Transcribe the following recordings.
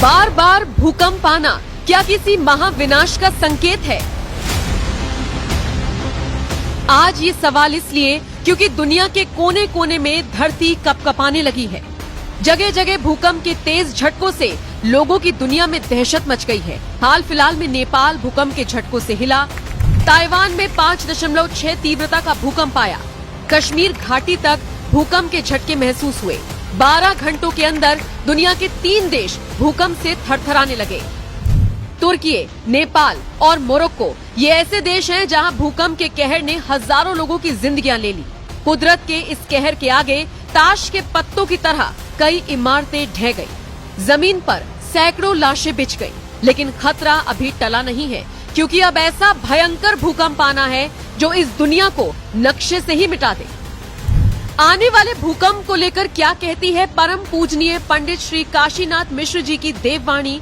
बार बार भूकंप आना क्या किसी महाविनाश का संकेत है? आज ये सवाल इसलिए क्योंकि दुनिया के कोने कोने में धरती कपकपाने लगी है। जगह जगह भूकंप के तेज झटकों से लोगों की दुनिया में दहशत मच गई है। हाल फिलहाल में नेपाल भूकंप के झटकों से हिला। ताइवान में 5.6 तीव्रता का भूकंप आया। कश्मीर घाटी तक भूकंप के झटके महसूस हुए। 12 घंटों के अंदर दुनिया के 3 देश भूकंप से थरथराने लगे। तुर्की, नेपाल और मोरक्को ये ऐसे देश हैं जहां भूकंप के कहर ने हजारों लोगों की जिंदगियां ले ली। कुदरत के इस कहर के आगे ताश के पत्तों की तरह कई इमारतें ढह गई। जमीन पर सैकड़ों लाशें बिछ गई। लेकिन खतरा अभी टला नहीं है, क्योंकि अब ऐसा भयंकर भूकंप आना है जो इस दुनिया को नक्शे से ही मिटा दे। आने वाले भूकंप को लेकर क्या कहती है परम पूजनीय पंडित श्री काशीनाथ मिश्र जी की देववाणी?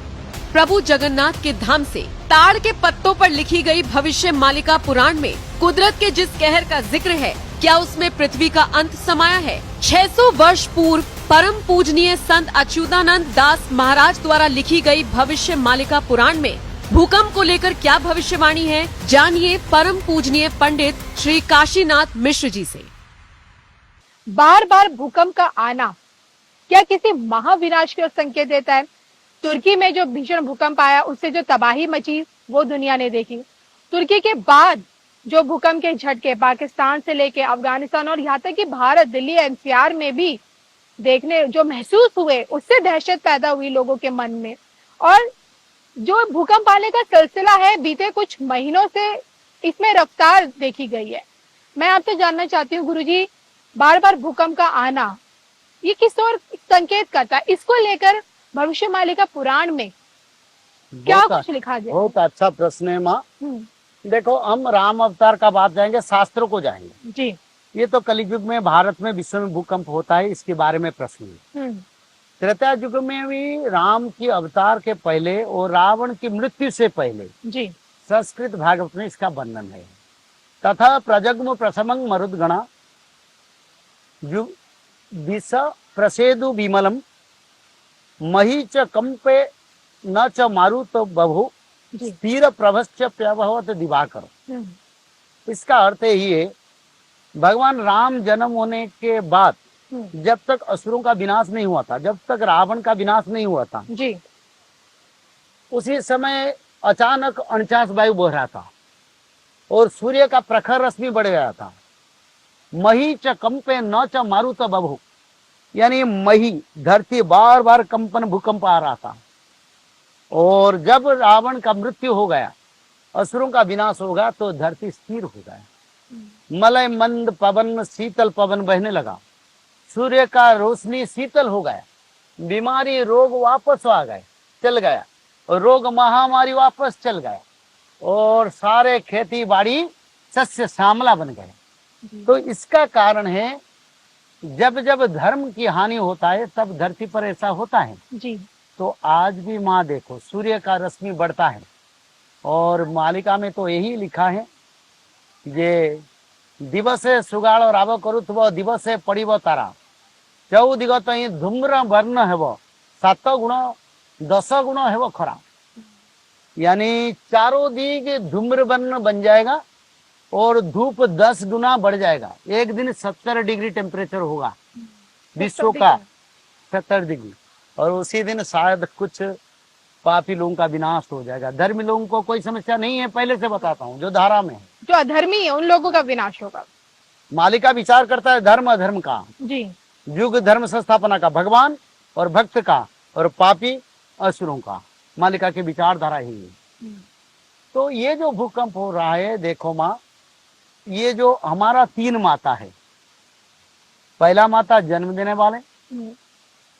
प्रभु जगन्नाथ के धाम से ताड़ के पत्तों पर लिखी गई भविष्य मालिका पुराण में कुदरत के जिस कहर का जिक्र है, क्या उसमें पृथ्वी का अंत समाया है? 600 वर्ष पूर्व परम पूजनीय संत अच्युतानंद दास महाराज द्वारा लिखी गई भविष्य मालिका पुराण में भूकंप को लेकर क्या भविष्यवाणी है? जानिए परम पूजनीय पंडित श्री काशीनाथ मिश्र जी से। बार बार भूकंप का आना क्या किसी महाविनाश का संकेत देता है? तुर्की में जो भीषण भूकंप आया, उससे जो तबाही मची वो दुनिया ने देखी। तुर्की के बाद जो भूकंप के झटके पाकिस्तान से लेके अफगानिस्तान और यहाँ तक कि भारत, दिल्ली एनसीआर में भी देखने जो महसूस हुए, उससे दहशत पैदा हुई लोगों के मन में। और जो भूकंप आने का सिलसिला है, बीते कुछ महीनों से इसमें रफ्तार देखी गई है। मैं आपसे जानना चाहती हूँ गुरुजी, बार बार भूकंप का आना ये किस ओर संकेत करता है? इसको लेकर भविष्य मालिका पुराण में क्या कुछ लिखा गया? बहुत अच्छा प्रश्न है माँ। देखो, हम राम अवतार का बात जाएंगे, शास्त्रों को जाएंगे जी। ये तो कलयुग में भारत में विश्व में भूकंप होता है, इसके बारे में प्रश्न है। त्रेता युग में भी राम की अवतार के पहले और रावण की मृत्यु से पहले जी संस्कृत भागवत में इसका वर्णन है। तथा प्रजग्म प्रसमं मरुद्गणा विष प्रसेदु विमलम मही च कंपे न च मारुत बभु स्थिर प्रभश्च प्रभवत दिवाकर। इसका अर्थ ही है, भगवान राम जन्म होने के बाद जब तक असुरों का विनाश नहीं हुआ था, जब तक रावण का विनाश नहीं हुआ था जी, उसी समय अचानक 49 वायु बह रहा था और सूर्य का प्रखर रश्मि बढ़ गया था। मही च कंपे न च मारुत बभु, यानी मही धरती बार बार कंपन भूकंप आ रहा था। और जब रावण का मृत्यु हो गया, असुरों का विनाश हो गया, तो धरती स्थिर हो गया। मलय मंद पवन शीतल पवन बहने लगा, सूर्य का रोशनी शीतल हो गया, बीमारी रोग वापस आ गए, चल गया, और रोग महामारी वापस चल गया, और सारे खेती बाड़ी सस्य श्यामला बन गए। तो इसका कारण है, जब जब धर्म की हानि होता है तब धरती पर ऐसा होता है जी। तो आज भी माँ देखो, सूर्य का रश्मि बढ़ता है। और मालिका में तो यही लिखा है, ये दिवसे सुगाड़ राव करुत वो दिवसे पड़िब तारा चौदिगत धूम्र वर्ण है वो 7 गुण 10 गुण है वो खरा, यानी चारों दिग धूम्र वर्ण बन जाएगा और धूप 10 गुना बढ़ जाएगा। एक दिन 70 डिग्री टेम्परेचर होगा विश्व का, 70 डिग्री, और उसी दिन शायद कुछ पापी लोगों का विनाश हो जाएगा। धर्मी लोगों को कोई समस्या नहीं है, पहले से बताता हूँ, जो धारा में है। जो अधर्मी है उन लोगों का विनाश होगा। मालिका विचार करता है धर्म अधर्म का जी, युग धर्म संस्थापना का, भगवान और भक्त का, और पापी असुरों का। मालिका की विचारधारा ही है। तो ये जो भूकंप हो रहा है, देखो माँ, ये जो हमारा 3 माता है। पहला माता जन्म देने वाले,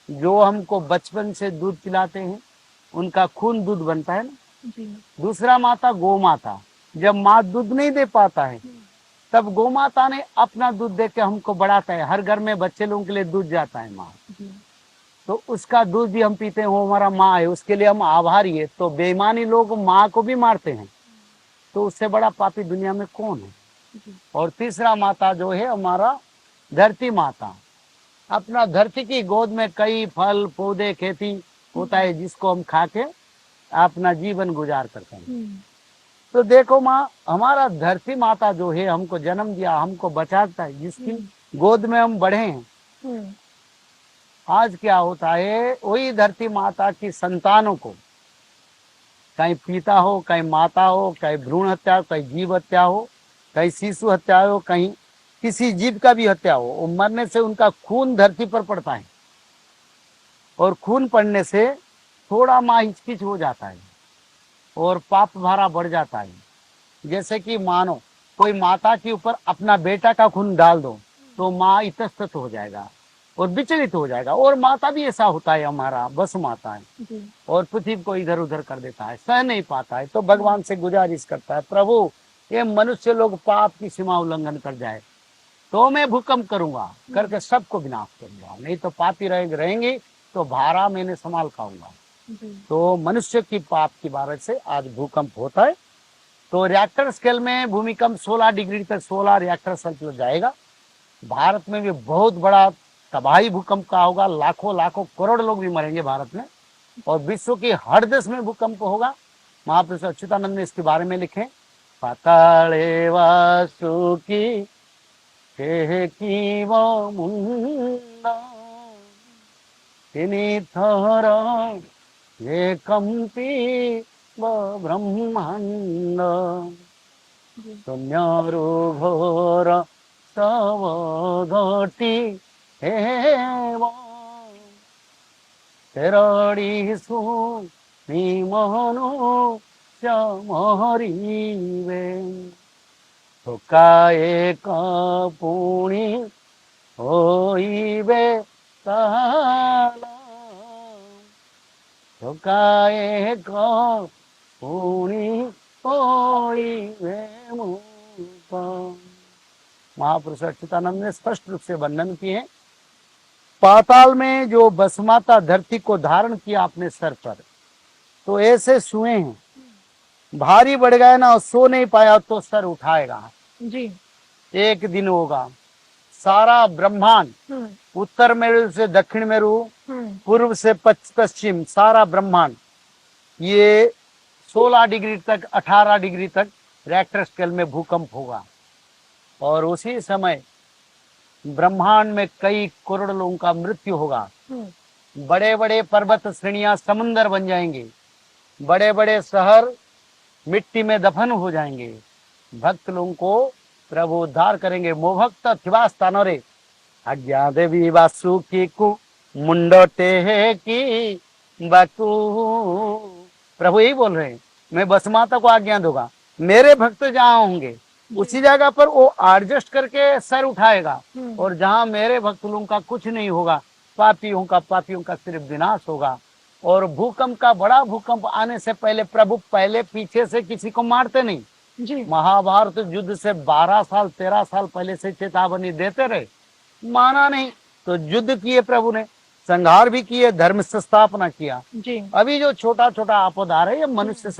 जो हमको बचपन से दूध पिलाते हैं, उनका खून दूध बनता है ना जी। दूसरा माता गौ माता, जब माँ दूध नहीं दे पाता है तब गौ माता ने अपना दूध दे के हमको बढ़ाता है। हर घर में बच्चे लोगों के लिए दूध जाता है माँ, तो उसका दूध भी हम पीते हैं, वो हमारा माँ है, उसके लिए हम आभारी है। तो बेईमानी लोग माँ को भी मारते हैं, तो उससे बड़ा पापी दुनिया में कौन है? और तीसरा माता जो है हमारा धरती माता, अपना धरती की गोद में कई फल पौधे खेती होता है जिसको हम खा के अपना जीवन गुजार करते हैं। तो देखो माँ, हमारा धरती माता जो है हमको जन्म दिया, हमको बचाता है, जिसकी गोद में हम बढ़े हैं, आज क्या होता है, वही धरती माता की संतानों को, कहीं पिता हो, कहीं माता हो, कहीं भ्रूण हत्या हो, कहीं जीव हत्या हो, कहीं शिशु हत्या हो, कहीं किसी जीव का भी हत्या हो, वो मरने से उनका खून धरती पर पड़ता है और खून पड़ने से थोड़ा माँ हिचकिच हो जाता है और पाप भारा बढ़ जाता है। जैसे कि मानो कोई माता के ऊपर अपना बेटा का खून डाल दो तो माँ इतस्तत हो जाएगा और विचलित हो जाएगा। और माता भी ऐसा होता है, हमारा बस माता है और पृथ्वी को इधर उधर कर देता है, सह नहीं पाता है। तो भगवान से गुजारिश करता है, प्रभु ये मनुष्य लोग पाप की सीमा उल्लंघन कर जाए तो मैं भूकंप करूंगा, करके सबको विनाश करूंगा, नहीं तो पापी रहेंगे तो भारा मैंने संभाल पाऊंगा। तो मनुष्य की पाप की बारिश से आज भूकंप होता है। तो रिएक्टर स्केल में भूमिकंप 16 डिग्री तक 16 रिएक्टर स्केल जाएगा। भारत में भी बहुत बड़ा तबाही भूकंप का होगा, लाखों लाखों करोड़ लोग भी मरेंगे भारत में, और विश्व के हर देश में भूकंप होगा। महापुरुष अच्युतानंद ने इसके बारे में लिखे, पाताले वासुकी वो मुंडा तिनी थर ये कंपी ब्रह्मांड शून्यरु घोर सब घटी हेव तेरड़ीसु निमनु चमरिवे थोकाए पुणी होइबे काला थोकाए पुणी होइबे मुका। महापुरुष अच्युतानंद ने स्पष्ट रूप से वर्णन किए, पाताल में जो बसमाता धरती को धारण किया अपने सर पर, तो ऐसे सोए हैं, भारी बढ़ गया ना, सो नहीं पाया तो सर उठाएगा जी। एक दिन होगा। सारा ब्रह्मांड, उत्तर मेरु से दक्षिण मेरु, पूर्व से पश्चिम, सारा ब्रह्मांड ये 16 डिग्री तक 18 डिग्री तक रिएक्टर स्केल में भूकंप होगा। और उसी समय ब्रह्मांड में कई करोड़ लोगों का मृत्यु होगा। बड़े बड़े पर्वत श्रेणियां समुंदर बन जाएंगे, बड़े बड़े शहर मिट्टी में दफन हो जाएंगे। भक्त लोगों को प्रभु उद्धार करेंगे। मोभक्त थिवा स्थानरे अज्ञा देवी वासु की कु मुंडोटे की बाकू। प्रभु यही बोल रहे हैं, मैं बसमाता को आज्ञा दूंगा, मेरे भक्त जहाँ होंगे उसी जगह पर वो एडजस्ट करके सर उठाएगा, और जहाँ मेरे भक्त लोगों का कुछ नहीं होगा, पापियों का सिर्फ विनाश होगा। और भूकंप का, बड़ा भूकंप आने से पहले प्रभु पहले पीछे से किसी को मारते नहीं जी। महाभारत युद्ध से 12 साल 13 साल पहले से चेतावनी देते रहे, माना नहीं तो युद्ध किए प्रभु ने, संहार भी किए, धर्म स्थापना किया। जी। अभी जो छोटा छोटा आपदा आ रहा है ये मनुष्य